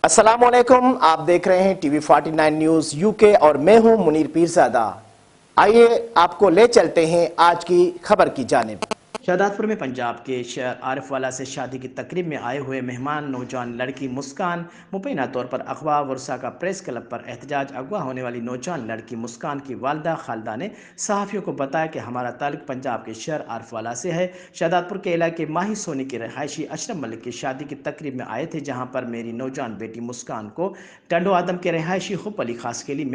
अस्सलाम वालेकुम। आप देख रहे हैं टीवी 49 न्यूज यूके और मैं हूं मुनीर पीरजादा। आइए आपको ले चलते हैं आज की खबर की जानिब। शाहदादपुर में पंजाब के शहर आरिफ वाला से शादी की तकरीब में आए हुए मेहमान नौजवान लड़की मुस्कान मुबैना तौर पर अगवा वर्षा का प्रेस क्लब पर एहतजाज। अगवा होने वाली नौजवान लड़की मुस्कान की वालदा खालदा ने सहाफ़ियों को बताया कि हमारा ताल्लुक पंजाब के शहर आरिफ वाला से है। शाहदादपुर के इलाके माही सोनी के रहायशी अशरफ मलिक की शादी की तकरीब में आए थे, जहाँ पर मेरी नौजवान बेटी मुस्कान को टंडो आदम के रहायशी हुब अली खास के लिए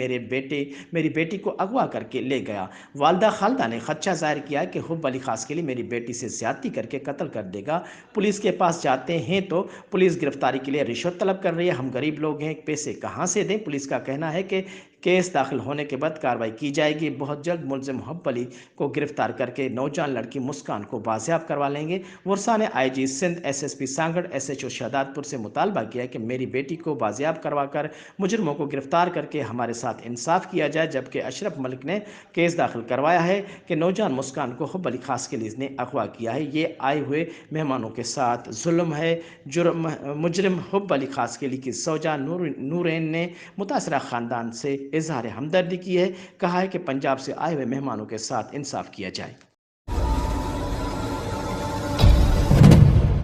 मेरी बेटी को अगवा करके ले गया। वालदा खालदा ने खदशा जाहिर किया कि हुब अली खास के लिए मेरी बेटी से ज्यादती करके कत्ल कर देगा। पुलिस के पास जाते हैं तो पुलिस गिरफ्तारी के लिए रिश्वत तलब कर रही है। हम गरीब लोग हैं, पैसे कहाँ से दें? पुलिस का कहना है कि केस दाखिल होने के बाद कार्रवाई की जाएगी। बहुत जल्द मुलजिम हुब अली को गिरफ्तार करके नौजवान लड़की मुस्कान को बाजियाब करवा लेंगे। वर्षा ने IG Sindh, SSP Sanghar, SHO शाहदादपुर से मुतालबा किया कि मेरी बेटी को बाजियाब करवा कर मुजरमों को गिरफ्तार करके हमारे साथ इंसाफ किया जाए। जबकि अशरफ मलिक ने केस दाखिल करवाया है कि नौजवान मुस्कान को हुब अली खास के लिए इसने अगवा किया है। ये आए हुए मेहमानों के साथ जुल्म है। मुजरिम हुब अली खास के लिए की सौजा नूरैन ने मुतासरा ख़ानदान से इजहार हमदर्दी की है। कहा है कि पंजाब से आए हुए मेहमानों के साथ इंसाफ किया जाए।